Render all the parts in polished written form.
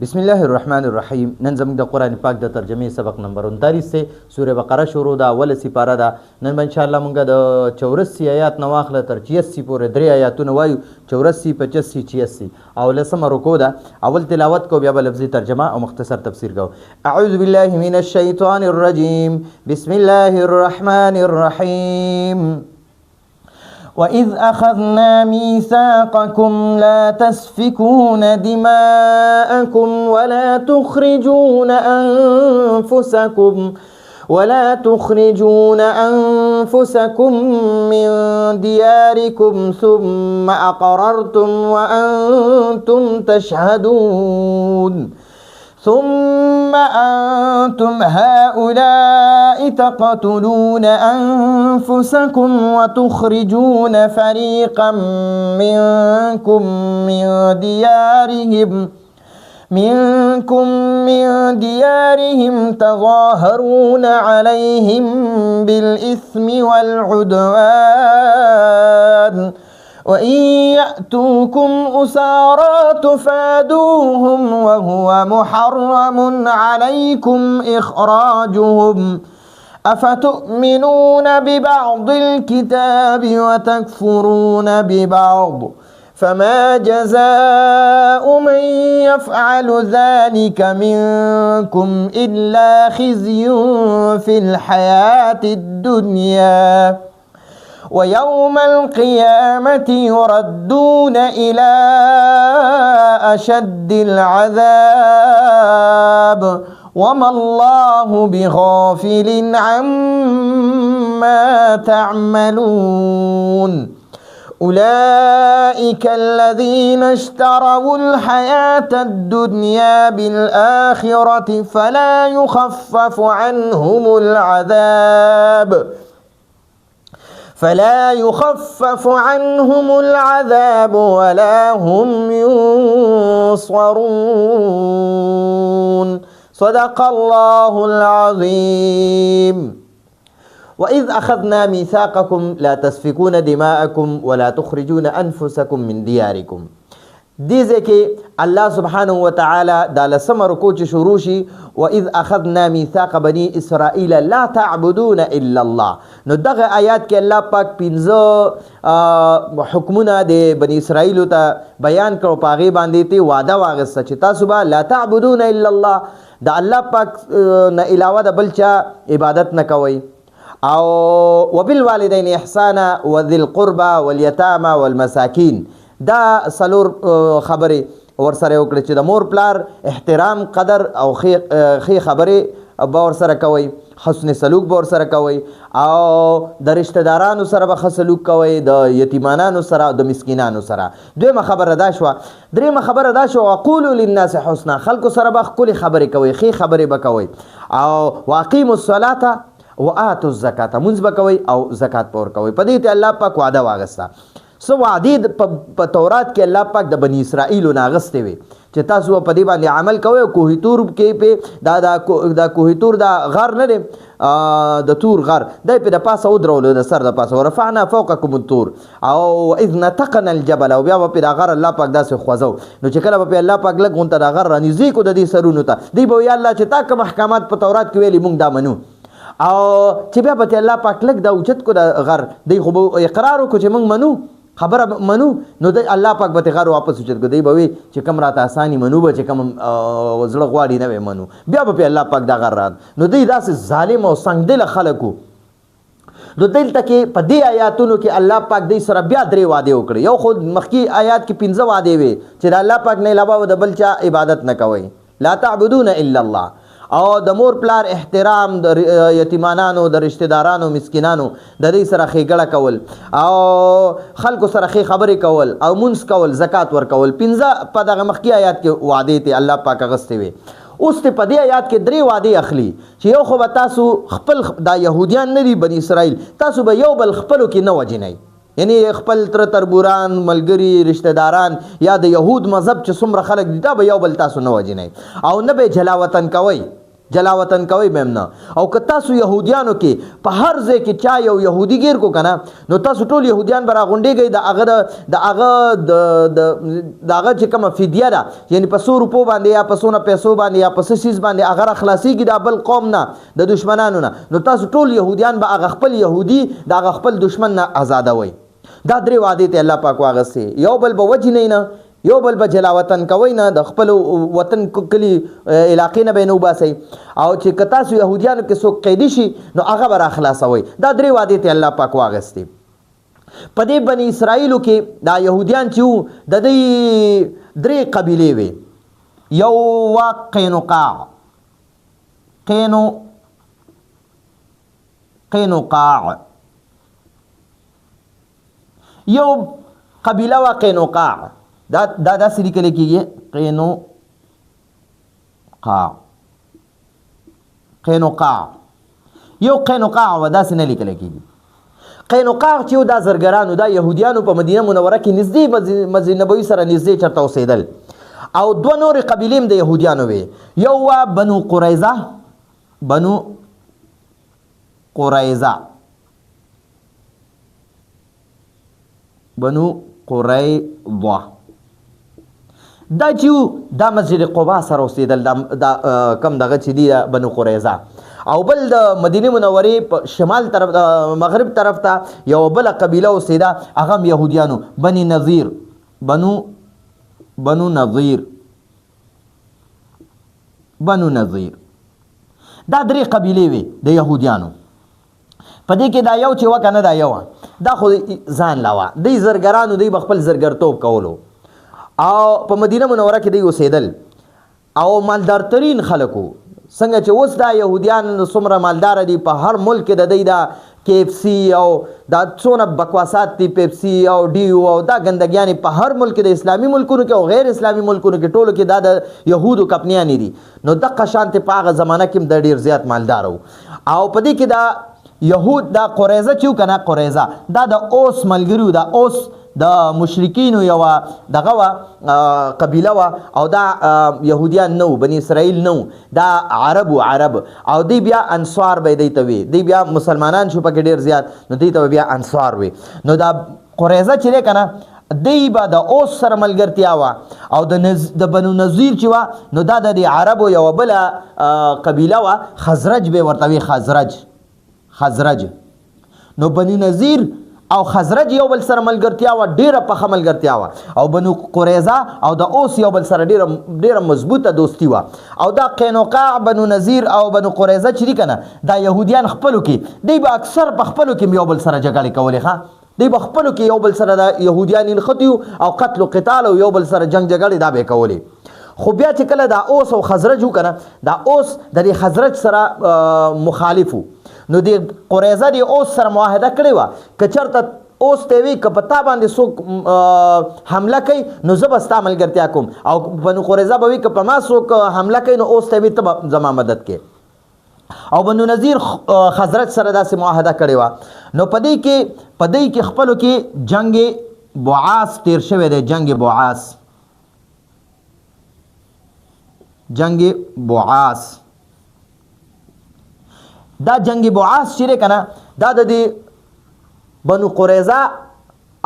بسم الله الرحمن الرحیم. نن زموږ د قرآن پاک د ترجمې سبق نمبر 39 سے سوره بقره شروع ده. اوله سپاره ده. نن ان شاء الله مونږ د 84 آیات نه واخله تر 86 پورې درې آیاتونه وایو. 84 85 86 او لسمه رکوع ده. اول تلاوت کو بیا به لفظي ترجمه او مختصر تفسیر کو. اعوذ بالله من الشیطان الرجیم. بسم الله الرحمن الرحیم. وَإِذْ أَخَذْنَا مِيثَاقَكُمْ لَا تَسْفِكُونَ دِمَاءَكُمْ ولا تخرجون أنفسكم من دياركم ثم أقررتم وأنتم تشهدون ثم أنتم هؤلاء تقتلون أنفسكم وتخرجون فريقا منكم من ديارهم تظاهرون عليهم بالإثم والعدوان وإن يأتوكم أسارى تفادوهم وهو محرم عليكم إخراجهم أفتؤمنون ببعض الكتاب وتكفرون ببعض فما جزاء من يفعل ذلك منكم إلا خزي في الحياة الدنيا ويوم القيامة يردون إلى أشد العذاب وما الله بغافل عما تعملون أولئك الذين اشتروا الحياة الدنيا بالآخرة فلا يخفف عنهم العذاب ولا هم ينصرون صدق الله العظيم. وَإِذْ أَخَذْنَا مِيثَاقَكُمْ لَا تَسْفِكُونَ دِمَاءَكُمْ وَلَا تُخْرِجُونَ أَنفُسَكُمْ مِنْ دِيَارِكُمْ. دیزه کې الله سبحانه وتعالى دا لسم رکوع چې شروع شي وَإِذْ أَخَذْنَا مِيثَاقَ بَنِي إِسْرَائِيلَ لَا تَعْبُدُونَ إِلَّا اللَّهِ. نو دغه آیات کې الله پاک 15 حکمونه د بني اسرائیل ته بیان کړو. پاغي باندې ته وعده واغسته چې تاسو به لا تعبدون الا الله، د الله پاک نه علاوه د بل چا عبادت نه کوئ. او وبالوالدین احسانا وذی القربى والیتامى والمساکین. دا سلور خبرې ورسره وکړي چې د مور پلار احترام قدر او خې خبرې به ورسره کوئ، حسن سلوک به ورسره کوئ، او د رشتہ دارانو سره به ښه سلوک کوئ، د یتیمانانو سره د مسکینانو سره. دویمه خبره دا شوه. دریمه خبره دا شوه وقولوا للناس حسنا، خلکو سره به ښکلې خبرې کوئ، ښې خبرې به کوئ. او واقیموا الصلاة وآتوا الزکات، منځ به کوئ او زکات به ورکوئ. په دې ته الله پاک وعده واغسته. څه وعدې په تورات کې الله پاک د بني اسرائیلو نه اغستې وې چې تاسو په دې باندې عمل کوئ. کوهی تور کې په دا کوهی تور دا غر نه دی، د تور غر دی په د پاسه ودرولو، د سر د پاسه ورفعنا فوقکم الطور او اذ نتقنا الجبل، او بیا به په دا غر الله پاک داسې خوځو. نو چې کله به په الله پاک لږ غونته دا غر رانږدې کو د دې سرونو ته، دی به وایي الله چې تا کوم احکامات په تورات کې ویلي موږ دا منو. او چې بیا به الله پاک لږ دا اوچت کو د غر، دی خو به اقرار وکړو چې موږ منو، خبره منو. نو د الله پاک به غر واپس اوچت کو، دی به وي چې کوم راته اساني منو به چې کوم زړه غواړي نه منو، بیا به الله پاک دا غر رات. نو دی داسې ظالم او سنګدل خلکو. نو دلته کې په دې آیاتونو کې الله پاک دې سره بیا درې وعده وکړي. یو خود مخکې آیات کې 15 وعده وي چې د الله پاک نه علاوه د بل چا عبادت نه کوي، لا تعبدون الا الله، او د مور پلار احترام، د یتیمانانو، د رشتہ دارانو، مسکینانو د دې سره ښېګړه کول، او خلکو سره ښې خبرې کول، او منځ کول، زکات ورکول. 15 په دغه مخکې آیات کې وعدې ته الله پاک اغستې وي. اوس ته په دې آیات کې درې وعدې اخلي چې یو خو به تاسو خپل دا یهودیان نه دي بني اسرائیل، تاسو به یو بل خپلو کې نه وجنئ، یعنی خپل تر تربوران، ملګری، رشتہ داران یا د یهود مذهب چې څومره خلک دي دا به یو بل تاسو نه وجنئ، او نه به جلا وطن کوئ. جلا وطن کوي به نه. او که تاسو یهودیانو کې په هر ځای کې چا یو یهودي ګیر کو کنه نو تاسو ټول یهودیان به راغونډېږئ د هغه چې کومه فدیه ده یعنی په 100 روپو باندې یا په 100 پیسو باندې یا په سیس باندې هغه خلاصيږي د بل قوم نه د دشمنانو نه نو تاسو ټول یهودیان به هغه خپل یهودي د هغه خپل دشمن نه آزادوي. دا درې وعدې ته الله پاک واغستې. یو بل به وجنئ نه، یو بل به جلا وطن کوي نه، د خپل وطن کلی علاقې نه به نه وباسئ، او چې که تاسو یهودیانو کې څوک قیدي شي نو هغه به را خلاصوئ. دا درې وعدې ته الله پاک واغستې. په دې بني اسرائیلو کې دا یهودیان چې وو د دوی درې قبیلې وې. یو وا قینقاع، یو قبیله وا قینقاع، دا داسې لیکل کېږي قینقاع، یو قینقاع و داسې نه لیکل کېږي. قینقاع چې دا زرګرانو دا یهودیانو په مدینه منوره کې نږدې مسجد نبوي سره نږدې چرته اوسېدل. او دوه نورې قبیلې هم د یهودیانو وې. یو وا بنو قریظه، دا چې دا مسجد قبا سره اوسېدل، دا کم دغه چې دی بنو قریظه. او بل د مدینه منورې په شمال طرف مغرب طرف ته یو بله قبیله اوسېده، هغه هم یهودیانو، بنو نظیر. دا درې قبیلې وې د یهودیانو. په دې کې دا یو چې وه که نه دا یو دا خو ځان لا وه، دوی زرګرانو، دوی به خپل زرګرتوب کولو او په مدینه منوره کې دوی اوسېدل او مالدارترین خلکو. څنګه چې اوس دا یهودیان څومره مالداره دي، په هر ملک کې د دوی دا KFC او دا څونه بکواسات دي، پیپسي او ډیو او دا ګندګیانې په هر ملک د اسلامي ملکونو کې او غیر اسلامي ملکونو کې ټولو کې دا د یهودو کمپنیانې دي. نو دغه شانتې په هغه زمانه کې هم د ډېر زیات مالدار وو. او په دې کې دا یهود دا قریظه چې و که نه، قریظه دا د اوس ملګري، دا اوس د مشرکینو یوه دغه وه قبیله وه، او دا یهودیان نه وو، بني اسرائیل نه وو، دا عرب او دی بیا انصار به دی ته وي. دی بیا مسلمانان شو پکې ډېر زیات، نو دی ته بیا انصار وي. نو دا قریظه چې دی که نه دی به د اوس سره ملګرتیا وه، او د بنو نظیر چې وه نو دا د عربو یوه بله قبیله وه، خزرج به ورته وي، خزرج. نو بنو نظیر او خزرج یو بل سره ملګرتیا وه، ډېره پخه ملګرتیا وه. او بنو قریظه او د اوس یو بل سره ډېره مضبوطه دوستي وه. او دا قینقاع، بنو نظیر او بنو قریظه چې دي که نه دا یهودیان خپلو کې دوی به اکثر په خپلو کې یو بل سره جګړې کولې. دوی به خپلو کې یو بل سره د یهودیان نښتي او قتل و قتال او یو بل سره جنګ جګړې دا به یې کولې. خو بیا چې کله دا اوس او خزرج و که نه، دا اوس د دې خزرج سره مخالف و. نو د قریظه د اوس سره معاهده کړې وه، که چېرته اوس ته وي که په تا باندې څوک حمله کوي نو زه به ستا ملګرتیا کوم، او بنو قریظه به وي که په ما څوک حمله کوي نو اوس ته وي ته به زما مدد کوې. او بنو نظیر خزرج سره داسې معاهده کړې وه. نو په دې کې خپلو کې جنګ بعاث تیر شوی دی. جنګ بعاث دا جنگ بعاث چې دی که نه دا د بنو قریظه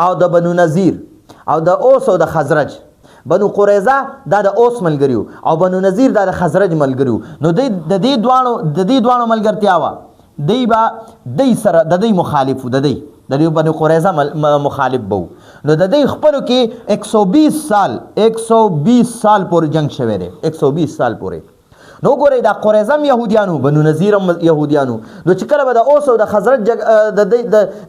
او د بنو نظیر او د اوس او د خزرج. بنو قریظه دا د اوس ملګري وو او بنو نظیر دا د خزرج ملګري وو. نو د دې دواړو ملګرتیا وه. دی سره د دوی مخالف وو، د بنو قریظه مخالف به وو. نو د دوی خپلو کې 120 سال پورې جنگ شوی دی، 120 سال پورې. نو ګورئ دا قریظه هم یهودیانو، بنو نظیر هم یهودیانو. نو چې کله به د اوس او د خزرج د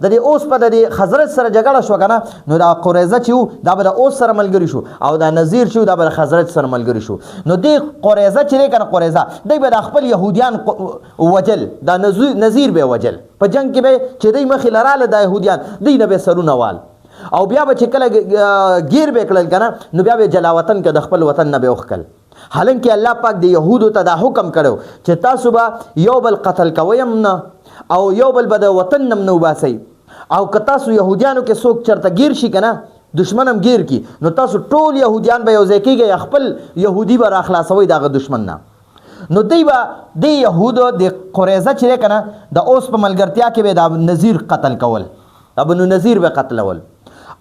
دې اوس په د خزرج سره جګړه شوه که نه، نو دا قریظه چې وو دا به د اوس سره ملګري شو، او دا نظیر چې وو دا به د خزرج سره ملګري شو. نو دې قریظه چې دی که نه قریظه دی به د خپل یهودیان وجل، دا نظیر به وجل په جنګ کې به چې دی مخې لراله دا یهودیان دی نه به سرونه وال، او بیا به چې کله ګیر به کړل که نه نو بیا به جلا وطن که د خپل وطن نه به وښکل. حالانکه الله پاک د یهودو ته دا حکم کړو چې تاسو به یو بل قتل کوئ هم نه او یو بل به د وطن نه نه وباسئ. او که تاسو یهودیانو کې څوک چېرته ګیر شي که نه، دشمن هم ګیر کی، نو تاسو ټول یهودیان به یو ځای کېږئ، خپل یهودي به راخلاصوئ د هغه دشمن نه. نو دی به د یهودو د قریظه چې کنه د اوس په ملګرتیا کې به د نذیر قتل کول، د بنو نذیر به قتلول،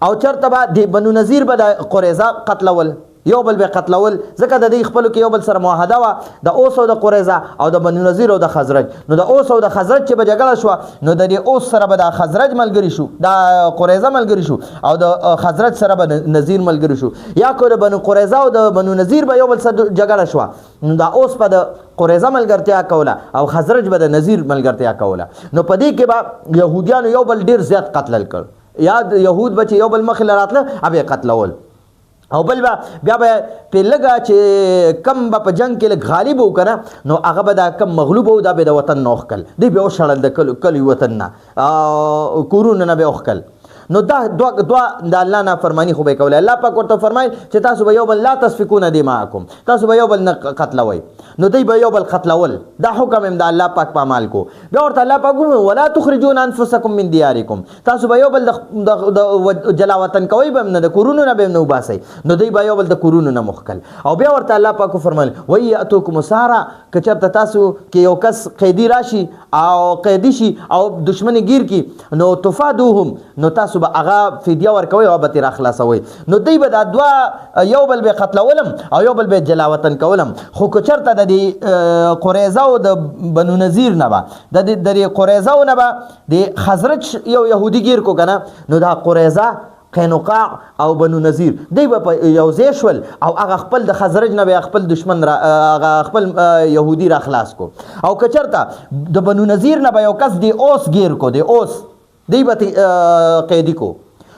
او چرته به د بنو نذیر به د قریظه قتلول، یو بل به قتلول، ځکه د دې خپلو کې یو بل سره معاهده وه د اوس او د قریظه او د بنو نذیر او د خزرج. نو د اوس او د خزرج چې به جګړه شوه نو د دې اوس سره به د خزرج ملګري شو، د قریظه ملګري شو، او د خزرج سره به نذیر ملګري شو. یا که د بنو قریظه او د بنو نذیر به یو بل سره جګړه شوه نو د اوس به د قریظه ملګرتیا کوله او خزرج به د نذیر ملګرتیا کوله. نو په دې کې به یهودیانو یو بل ډیر زیات قتل کړ، یا یهود به چې یو بل مخې راتله هغه قتلول، او بل بیا به په لږه چې کم به په جنگ کې لږ غالب وو که نه نو هغه به دا کم مغلوب وو دا به د وطن نه وښکل، دی به وشړل د کلي وطن نه، کورونه نه به وښکل. نو دا دوه د الله نافرمانی خو به کوله. الله پاک ورته فرمایل چې تاسو به یو بل لا تسفکون دماءکم، تاسو به یو بل نه قتلوئ، نو دوی به یو بل قتلول. دا حکم هم د الله پاک په عمل کو. بیا ورته الله پاک وویل ولا تخرجون انفسکم من دیارکم، تاسو به یو بل د جلا وطن کوئ به هم نه، د کورونو نه به هم نه وباسئ، نو دوی به یو بل د کورونو نه مخکل. او بیا ورته الله پاک فرمایل وای یاتوکم سارا، که چېرته تاسو کې یو کس قیدي راشي او قیدي شي او دشمن گیر کی نو تفادوهم، نو تاسو به هغه فدیه ورکوئ او به ترې راخلاصوئ. نو دوی به دا دوه یو بل به قتلولم او یو بل به جلا وطن کولم. خو که چېرته د دې قریظه او د بنو نذیر نه به د دې قریظه او نه به د خزرج یو یهودي گیر کو که نه نو دا قریظه قینقاع او بنو نذیر دی به یو ځای شول او هغه خپل د خزرج نه به خپل دشمن هغه خپل یهودي را خلاص کو. او که چېرته د بنو نذیر نه به یو کس د اوس گیر کو، د اوس دی به قیدي کو،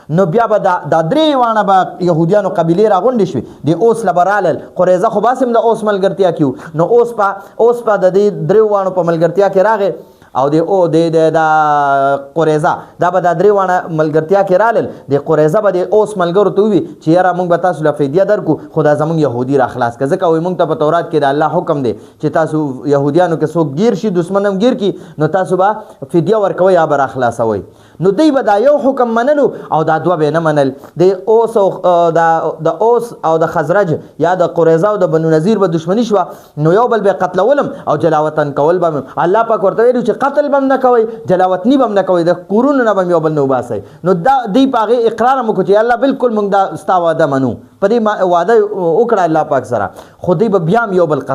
نو بیا به دا درې وانه به یهودیانو قبیلې راغونډې شوې، د اوس له به رالل، قریظه خو بس هم د اوس ملګرتیا کې وو، نو اوس په د دې درې وانو په ملګرتیا کې راغی او د قریظه دا به د درې وانه ملګرتیا کې رالل، د قریظه به د اوس ملګرو ته ووي چې یاره موږ به تاسو له فدیه درکو خو دا زموږ یهودي را خلاص کړه، ځکه وایي موږ ته په تورات کې د الله حکم دی چې تاسو یهودیانو کې څوک گیر شي دشمن هم گیر کی نو تاسو به فدیه ورکوئ یا به را خلاصوئ. نو دوی به دا یو حکم منلو او دا دوه به نه منل، د اوس او د خزرج یا د قریظه او د بنو نذیر به دشمنی شوه نو یو بل به قتلولم او جلا وطن کول به الله پاک ورته ویلو چې قتل به هم نه کوئ، جلا وطني به هم نه کوئ، د کورونو نه به هم یو بل نه وباسئ. نو دا دوی په هغې اقرار هم وکړو چې الله بالکل موږ دا ستا واده منو، په دې واده وکړه الله پاک سره، خو دوی به بیا هم یو بل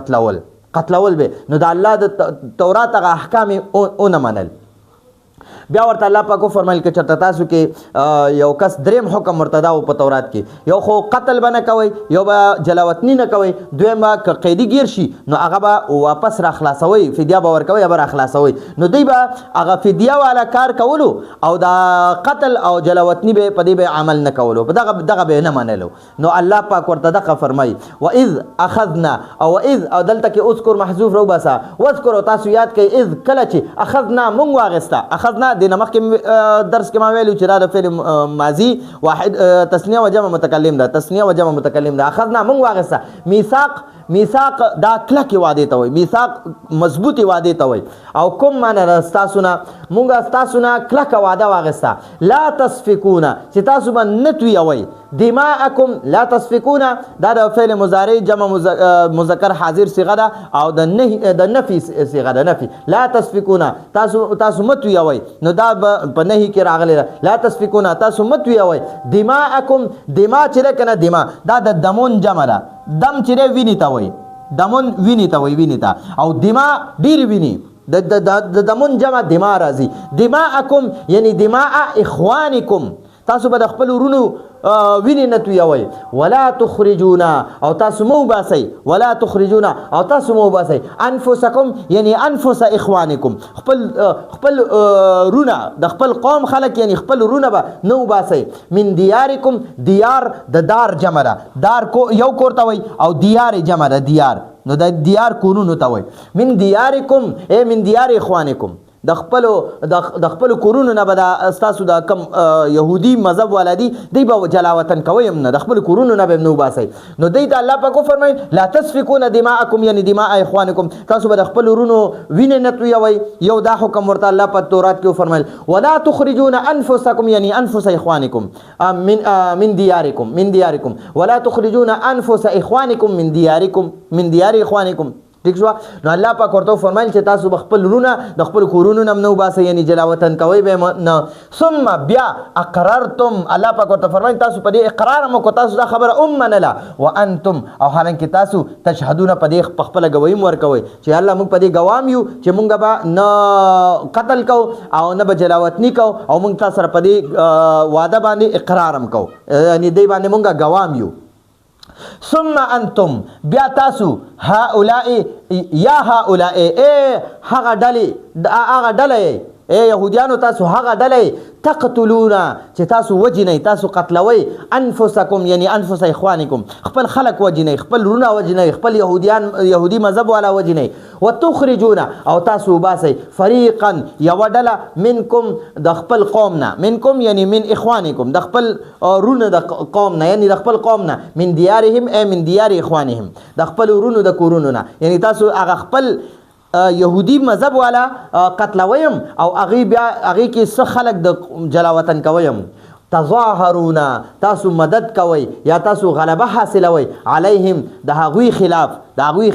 قتلول به، نو د الله د تورات هغه احکام یې ونه منل. بیا ورته الله پاک فرمایل که چېرته تاسو کې یو کس دریم حکم ورته دا و په تورات کې، یو خو قتل به نه کوئ، یو به جلاوطني نه کوئ، دویم به که قیدي گیر شي نو هغه به واپس را خلاصوئ، فدیه به ورکوئ یا به را خلاصوئ. نو دوی به هغه فدیه والا کار کولو او دا قتل او جلاوطني به په دې به عمل نه کولو، په دغه به نه منلو. نو الله پاک ورته دغه فرمایي واذ اخذنا او دلته کې اذکر محذوف روباسه، واذکر او تاسو یاد کړئ اذ کله چې اخذنا مونږ واغسته، اخذنا د نمخ کې درس کې ما ویلو چې دا د فعل ماضي واحد تثنیه و جمع متکلم ده، تثنیه و جمع متکلم ده. اخذنا مونږ واغسته، میثاق دا کلکې وعدې ته وایي، میثاق مضبوطې وعدې ته وایي. او کوم معنی ستاسو نه مونږ ستاسو نه کلکه وعده واغسته، لا تسفکونه چې تاسو به نه تویوئ، دماءکم لا تسفکونه دا د فعل مضارع جمع مذکر حاضر صیغه ده او د نفي صیغه ده، نفي لا تسفکونه تاسو مه تویوئ، نو دا په نهي کې راغلی ده، لا تسفکونه تاسو مه تویوئ، دماءکم دما چې ده که نه دما دا د دمون جمع ده، دم چې دی وینې ته وایي، دمون وینې ته وایي، وینې ته، او دما ډېرې وینې د دمون جمع دما راځي. دماءکم یعنی دماء اخوانکم، تاسو به د خپل ورونو وینې نه تویوئ. ولا تخرجونا او تاسو مه وباسئ، ولا تخرجونا او تاسو مه وباسئ انفسکم یعنی انفس اخوانکم، خپل رونه د خپل قوم خلک یعنی خپل رونه به نه وباسئ. من دیارکم، دیار د دار جمع ده، دار یو کور ته وایي او دیار جمع ده دیار، نو د دیار کورونو ته وایي. من دیارکم ای من دیار اخوانکم، د خپل کورونو نه به دا ستاسو د کم یهودي مذهب والا دي دی به جلا وطن کوئ هم نه، د خپل کورونو نه به هم نه وباسئ. نو دی ته الله پاک وفرمایل لا تسفکون دماءکم یعنی دماء اخوانکم، تاسو به د خپل ورونو وینې نه تویوئ. یو دا حکم ورته الله په تورات کې وفرمایل ولا تخرجون انفسکم یعنی انفس اخوانکم من دیارکم ولا تخرجون انفس اخوانکم من دیار اخوانکم، ٹھیک شو نو الله پاک ورته فرمایل چې تاسو خپل رونه د خپل کورونو نم نو باسه یعنی جلاوطن کوي به نه ثم بیا اقررتم الله پاک ورته فرمایل تاسو په دې اقرار مو کو تاسو دا خبره منله وانتم او حالانکه تاسو تشهدون په دې خپل گواهی ورکوي چې الله موږ په دې گوام یو چې موږ به نه قتل کو او نه به جلاوطنی کو او موږ تاسو سره په دې وعده باندې اقرارم کو یعنی دې باندې موږ گوام یو ثم انتم بیا تاسو هؤلاء یا هؤلاء هغه ډلې یهودیانو تاسو هغه ډلې تقتلون چې تاسو وجنئ تاسو قتلوي انفسکم یعنی انفس اخوانکم خپل خلق وجنئ خپل رونه وجنئ خپل یهودي مذهب والا وجنئ وتخرجون او تاسو باسئ فریقا یو ډله منکم د خپل قومنا منکم یعنی من اخوانکم د خپل رونه د قومنا یعنی د خپل قومنا من دیارهم من دیار اخوانهم د خپل رونو د کورونو نه یعنی تاسو هغه خپل یهودي مذهب والا قتلویم او هغه کې څه خلق د جلاوطن کویم تظاهرون تاسو مدد کوي یا تاسو غلبه حاصلوي علیهم د هغوی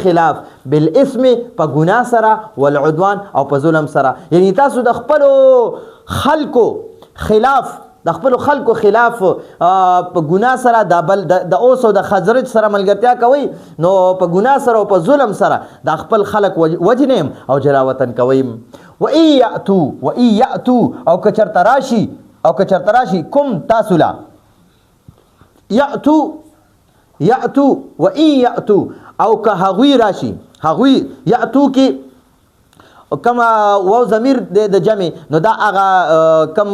خلاف بالاسم په ګناه سره والعدوان او په ظلم سره یعنی تاسو د خپل خلکو خلاف په ګناه سره د اوس او د خزرج سره ملګرتیا کوي نو په ګناه سره او په ظلم سره د خپل خلق وجنیم او جلاوطن کوي و ای یاتو او کچرته راشي کوم تاسو لا یاتو و ای یاتو او که هغوی راشي هغوی یاتو کې کما و ضمیر د جمع نو دا هغه کم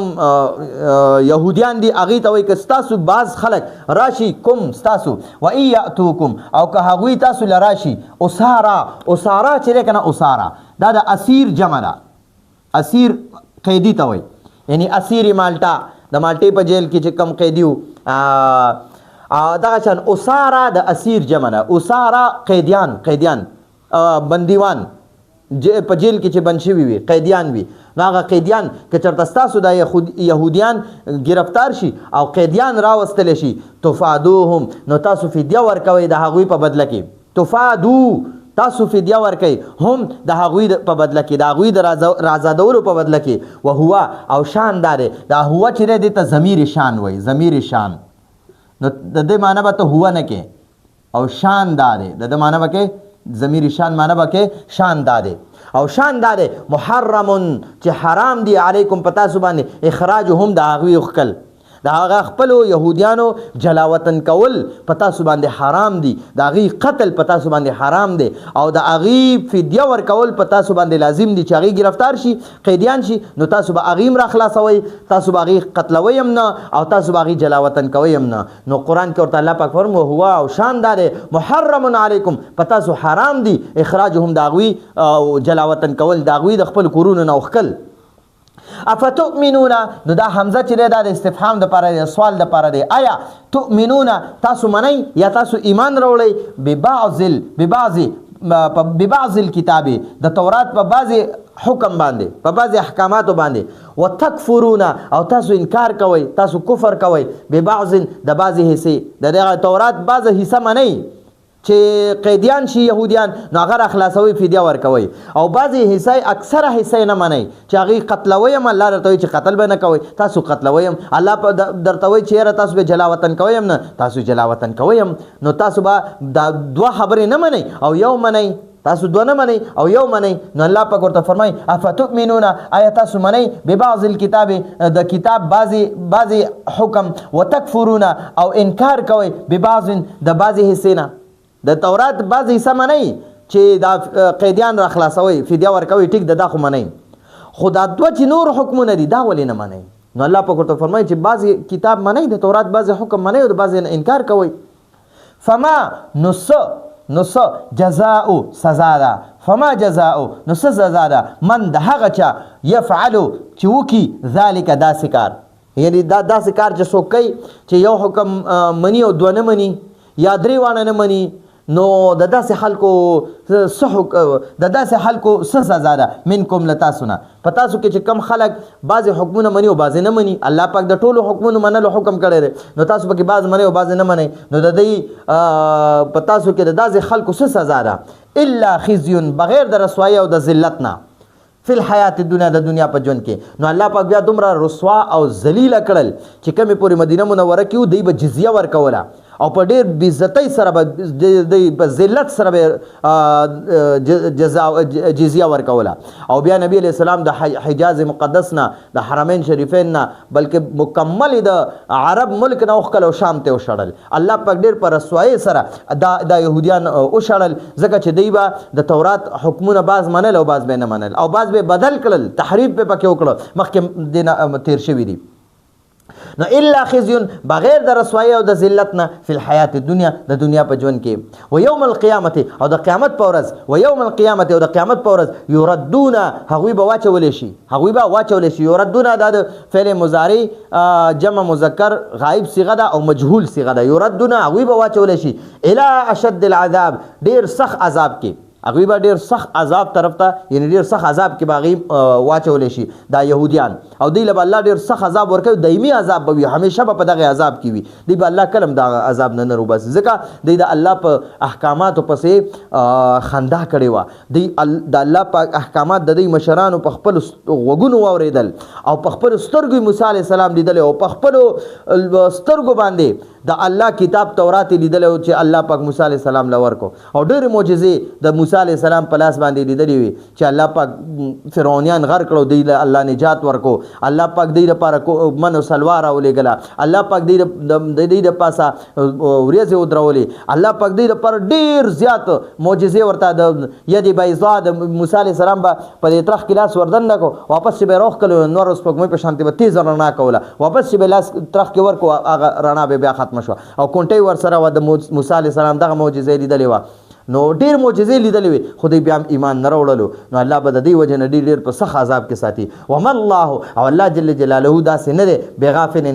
یهودیان دي هغه ته وایي که ستاسو بعض خلک راشي کوم ستاسو و ای یاتوکم او که هغوی تاسو لراشي اسارا چې کنه اسارا دا د اسیر جمع ده اسیر قیدی ته وایي یعنی اسیر مالټا د مالټې په جیل کې چې کم قیدی وو دغه شان اسارا د اسیر جمع ده اسارا قیدیان بندیوان په جیل کې چې بند شوي وي قیدیان وي نو هغه قیدیان که چېرته ستاسو د یهودیان گرفتار شي او قیدیان راوستلی شي تفادوهم نو تاسو فدیه ورکوئ د هغوی په بدله کې تاسو فدیه ورکوئ هم د هغوی په بدله کې د هغوی د رازادولو په بدله کې وهو او شان دا دی دا هو چې دی دې ته ضمیر شان وایي ضمیر شان نو د دې معنی به ته هو نه کې او شان دا دی د دې معنی به کې ضمیر شان معنی به کې شان دا دی او شان دا دی محرم چې حرام دی علیکم پتا سو باندې اخراجهم د هغوی خکل د هغه خپلو یهودیانو جلاوطن کول پتا سو باندې حرام دی د هغوی قتل پتا سو باندې حرام دی او د هغوی فدیه ورکول پتا سو باندې لازم دی چې هغوی گرفتار شي قیدیان شي نو تاسو به هغوی هم راخلاصوئ تاسو به هغوی قتلوئ هم نه او تاسو به هغوی جلاوطن کوئ هم نه نو قرآن کې ورته الله پاک فرمایي هو او شان دا دی محرم علیکم پتا سو حرام دی اخراجهم د هغوی جلاوطن کول د هغوی د خپل کورونو نه وښکل افتؤمنون نو دا حمزه چې دا د استفهام د پاره سوال د پاره دی آیا تؤمنون تاسو منئ یا تاسو ایمان راوړئ ببعض الكتاب د تورات په بعضی حکم باندې په بعضی احکاماتو باندې وتکفرون او تاسو انکار کوئ تاسو کفر کوئ ببعض د بعضی حصې د تورات بعض حصه منئ چې قیدیان شي یهودیان نو هغه خلاصوي فدیه ورکوي او بعضی حصه اکثره حصه نه منئ چې هغه قتلوي هم الله درته چې قتل به نه کوي تاسو قتلوي هم الله درته وایي چې تاسو به جلاوطن کوي هم نه تاسو جلاوطن کوي هم نو تاسو به دا دوه خبرې نه منئ او یو منئ تاسو دوه نه منئ او یو منئ نو الله پاک ورته فرمایي افتؤمنون آیا تاسو منئ ببعض الكتاب د کتاب بعضی حکم وتکفرون او انکار کوئ ببعض د بعضی حصې نه د تورات بعض حصه منئ چې دا قیدیان را خلاصوي فدیه ورکوي ټیک دا خو منئ خو دا دوه چې نور حکمونه دي دا ولې نه منئ نو الله پاک ورته فرمایي چې بعضې کتاب منئ د تورات بعضې حکم منئ او د بعضې انکار کوئ فما نو څه جزاء سزا ده فما جزاء نو څه سزا ده من د هغه چا یفعلو چې وکي ذلک داسې کار یعنی دا داسې کار چې څوک کوي چې یو حکم مني او دوه نه مني یا درې واړه نه مني نو د داسې خلکو څه سزا ده منکم له تاسو نه په تاسو کې چې کم خلک بعضې حکمونه مني او بعضې نه مني الله پاک د ټولو حکمونو منلو حکم کړی دی نو تاسو پکې بعض منئ او بعضې نه منئ نو د دوی په تاسو کې د داسې خلکو څه سزا ده الا خزي بغیر د رسوایی او د ذلت نه فی الحیات الدنیا د دنیا په ژوند کې. نو الله پاک بیا دومره رسوا او ذلیل کړل چې کمې پورې مدینه منوره کې دوی به جزیه ورکوله او په ډېر بېعزتۍ سره به دوی په ذلت سره به جزیه ورکوله. او بیا نبی علیه السلام د حجاز مقدس نه د حرمین شریفین نه بلکې مکمل د عرب ملک نه وښکل او شام ته وشړل. الله پاک ډېر په رسوایۍ سره دا یهودیان وشړل ځکه چې دوی به د تورات حکمونه بعض منل او بعض به نه منل او بعض به بدل کړل، تحریف به پکې وکړه، مخکې دینه تیر شوي دي. نو الا خزي بغیر د رسوایی او د ذلت نه فی الحیات الدنیا د دنیا په ژوند کې. و یوم القیامت او د قیامت په ورځ، و یوم القیامت او د قیامت په ورځ یردون هغوی به واچولی شي، هغوی به واچولی شي. یردون دا د فعل مضارع جمع مذکر غایب صیغه ده او مجهول صیغه ده. یردون هغوی به واچولی شي الی اشد العذاب ډیر سخت عذاب کې، هغوی به ډېر سخت عذاب طرف ته یعنی ډېر سخت عذاب کې به هغوی واچولی شي دا یهودیان. او دوی له به الله ډېر سخت عذاب ورکوي، دایمي عذاب به وي، همیشه به په دغه عذاب کې وي. دوی به الله کله هم دغه عذاب نه روباسي ځکه دوی د الله په احکاماتو پسې خندا کړې وه. دوی د الله په احکامات د دوی مشرانو په خپلو غوږونو واورېدل او په خپلو سترګو موسی علیه السلام لیدلی او په خپلو سترګو باندې د الله کتاب تورات لیدلی و چې الله پاک موسی علیه السلام له ورکو او ډېرې معجزې د موسی علیه السلام په لاس باندې لیدلې وي چې الله پاک فرعونیان غر کړو، دوی له الله نجات ورکو، الله پاک دوی لپاره من او سلوا راولېږله، الله پاک د دوی د پاسه ورېځې ودرولې، الله پاک دوی لپاره ډېر زیات معجزې ورته د ید بیضا د موسی علیه السلام به په دې ترخ کې لاس وردننه کو، واپس چې به یې روغ کړو نور سپوږمۍ په شانتې به تیزه رڼا کوله، واپس چې به لاس ترخ کې ورکو هغه رڼا به بیا ختمه شوه او کونټۍ ورسره وه د موسی علیه السلام دغه معجزې لیدلې وه. نو ډېر معجزې لیدلې وي خو دوی بیا هم ایمان نه راوړلو. نو الله به د دې وجې نه ډېر په سخت عذاب کې ساتي. وما الله او الله جل جلاله داسې نه دی بغافل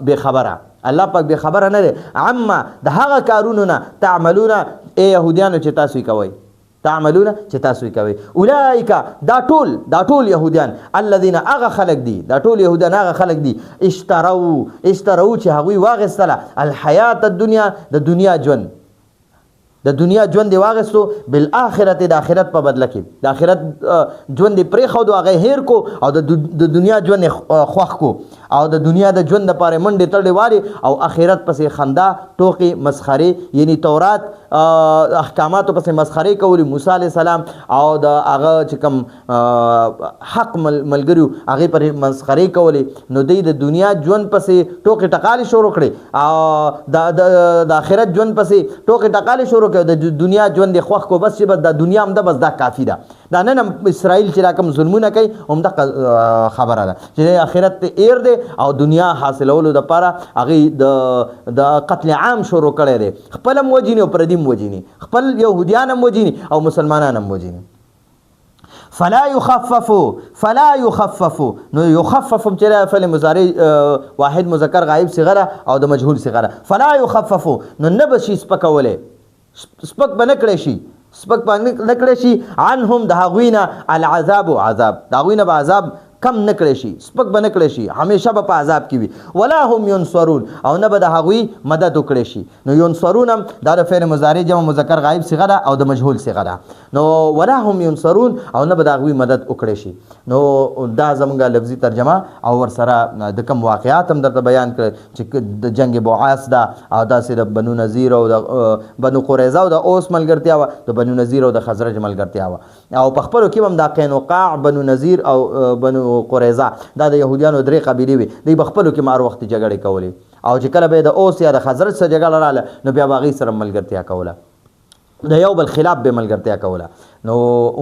بېخبره، الله پاک بېخبره نه دی عما د هغه کارونو نه تعملونه ای یهودیانو چې تاسو یې کوئ، تعملونه چې تاسو یې کوئ. اولئک دا ټول یهودیان الذین هغه خلک دي، دا ټول یهودیان هغه خلک دي اشترو چې هغوی واغېستله الحیات الدنیا د دنیا ژوند، د دنیا ژوند یې واغېستو بالآخرت د آخرت په بدله کې، د آخرت ژوند یې پرېښودو هغه هیر کو او د دنیا ژوند یې خوښ کو او د دنیا د ژوند دپاره منډې تړلې والې او آخرت پسې خندا ټوقې مسخرې یعنی تورات احکاماتو پسې مسخرې کولې موسی علیه السلام او د هغه چې کوم حق ملګري هغې پرې مسخرې کولې. نو دوی د دنیا ژوند پسې ټوقې ټقالې شروع کړې او د آخرت ژوند پسې ټوقې ټقالې شروع کړې، د دنیا ژوند یې خوښ کو بس چې بس د دنیا همده بس دا کافي ده. دا نن هم اسرائیل چې دا کوم ظلمونه کوي همدغه خبره ده چې آخرت ته ایر دی او دنیا حاصلولو دپاره هغې د قتل عام شروع کړی دی، خپل هم وجیني او پردي هم وجیني، خپل یهودیان هم وجیني او مسلمانان هم وجیني. فلا یخففو نو یخففم چې فعل مضارع واحد مذکر غایب صیغه ده او د مجهول صیغه ده. فلا یخففو نو نه به شي سپکولی، سپک به نه کړی شي، سپک به نه کړی شي عنهم د هغوی نه العذاب عذاب، د هغوی نه به عذاب کم نه کړی شي، سپک به نه کړی شي، همیشه به په عذاب کې وي. ولا هم ینصرون او نه به د هغوی مدد وکړی شي. نو ینصرون هم دا د فعل مضارع جمع مذکر غایب صیغه ده او د مجهول صیغه ده. نو ولا هم ینصرون او نه به د هغوی مدد وکړی شي. نو دا زموږ لفظي ترجمه او ورسره د کوم واقعات هم درته بیان کړل چې د جنگ بعاث ده او داسې د بنو نذیر او د بنو قریظه او د اوس ملګرتیا وه، د بنو نذیر او د خزرج ملګرتیا وه او په خپلو کې هم دا قینقاع بنو نذیر او بنو قریظه دا د یهودیانو درې قبیلې وي، دوی په خپلو کې مار وختي جګړې کولې او چې کله به یې د اوس یا د خزرج سره جګړه راله نو بیا به هغوی سره ملګرتیا کوله، د یو بل خلاف به ملګرتیا کوله. نو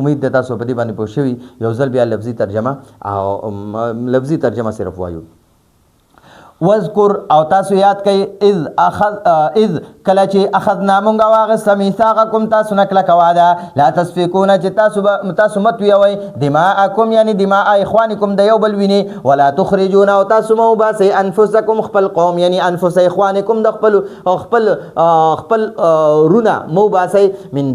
امید ده تاسو په دې باندې پوه شوي. یو ځل بیا لفظي ترجمه او لفظي ترجمه صرف وایو. وذکر او تاسو یاد کئ اذ کله چې اخذنا مونږ واغسته میثاقکم تاسو نه کلکه وعده لا تسفکون چې تاسو مت ویوئ دماءکم یعنی دماء اخوانکم د یو بل وینې ولا تخرجون او تاسو مه وباسئ انفسکم خپل قوم یعنی انفس اخوانکم د خپل رونه مه وباسئ من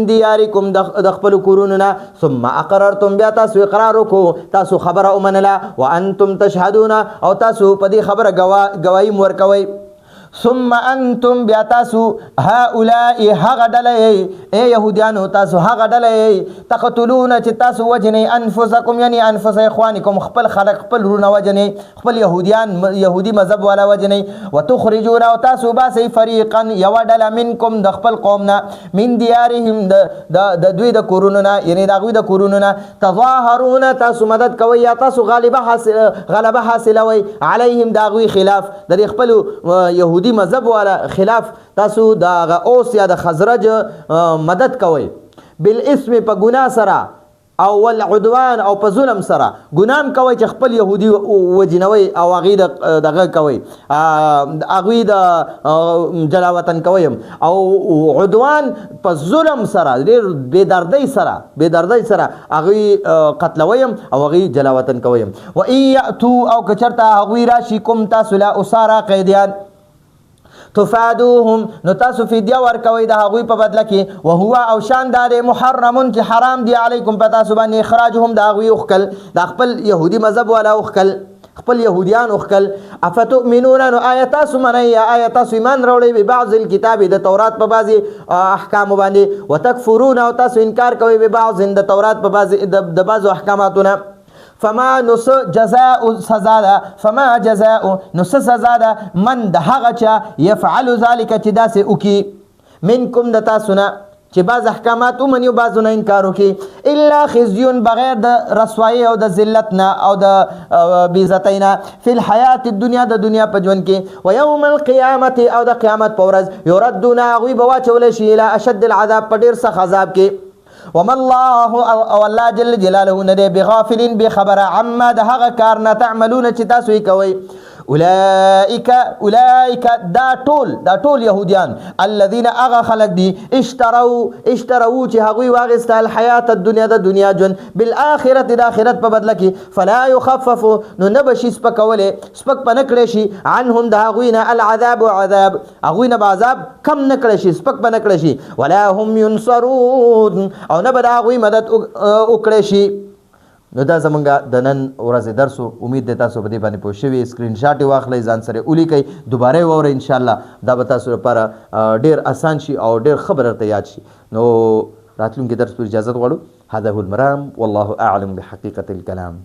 دیارکم د خپلو کورونو نه ثم اقررتم بیا تاسو اقرار وکړو، تاسو خبره ومنله وانتم تشهدون او تاسو په دې خبره ګواهي ورکوئ. ثم انتم بیا تاسو هؤلاء هغه ډلې ای یهودیانو تاسو هغه ډلې تقتلون چې تاسو وجنئ انفسکم یعنی انفس اخوانکم خپل خلق خپل رونه وجنئ خپل یهودي مذهب والا وجنئ وتخرجون او تاسو باسئ فریقا یو ډله منکم د خپل قومنا من دیارهم د دوی د کورونو نه یعنی د هغوی د کورونو نه تظاهرون تاسو مدد کوئ یا تاسو غلبه حاصلوئ علیهم د هغوی خلاف د خپل یهودي مذهب والا خلاف تاسو د اوس یا د خزرج مدد کوئ بالاسم په ګناه سره او والعدوان او په ظلم سره ګنام کوي چې خپل يهودي وجنوي او هغه دغه کوي هغه د جلاوطن کوي او عدوان په ظلم سره ډېر بے دردۍ سره هغه قتلوي او هغه جلاوطن کوي و اياتو او کچرتا هغه راشي کوم تاسو لا اسارا قیدیان تفادوهم نو تاسو فدیه ورکوي د هغوی په بدله کې وهو او شان دار محرمون چې حرام دی علیکم په تاسو باندې اخراجهم د هغوی اوخکل د خپل یهودي مذهب والا اوخکل خپل یهودیان اوخکل افتؤمنون نو آیاتاسو منئ یا آیاتاسو ایمان راوړئ ببعض الکتاب د تورات په بعضې احکامو باندې وتکفرون او تاسو انکار کوئ ببعض د تورات په بعضې د بعضو احکاماتونه فما نس جزاء سزا ده فما جزاء نس سزا ده من د هغه چا يفعل ذلك چې داسې وکي منکم د تاسو نه چې بعض احکامات ومني او بعضونه انکار وکي الا خزي بغیر د رسوایی او د ذلت نه او د بېعزتۍ نه فی الحیات الدنیا د دنیا په ژوند کې و یوم القیامت او د قیامت په ورځ یردون هغوی به واچولی شي الی اشد العذاب په ډېر سخت عذاب کې وما الله او الله جل جلاله نه بغافل بخبر عما د هغه کار نه تعملون چې تاسو یې کوئ اولئک دا ټول یهودیان الذين اغا خلق دي اشتروا چې هغوی واغسته الحیات الدنیا د دنیا ژوند بالآخرت د آخرت په بدله کې فلا يخفف نو نه بشي سپک په نه کړی شي عنهم د هغوی نه العذاب عذاب هغوی نه به عذاب کم نه کړی شي سپک به نه کړی شي ولا هم ينصرون او نه به د هغوی مدد وکړی شي نو دا زمونږ د نن ورځې درس امید دی تاسو په دې باندې پوه شوي سکرین شاټ یې واخلئ ځان سره ولیکئ دوباره یې واورئ انشاءالله دا به تاسو لپاره ډېر اسان شي او ډېر ښه به درته یاد شي نو راتلونکي درس پر اجازت غواړو هذا هو المرام والله اعلم بحقیقة الكلام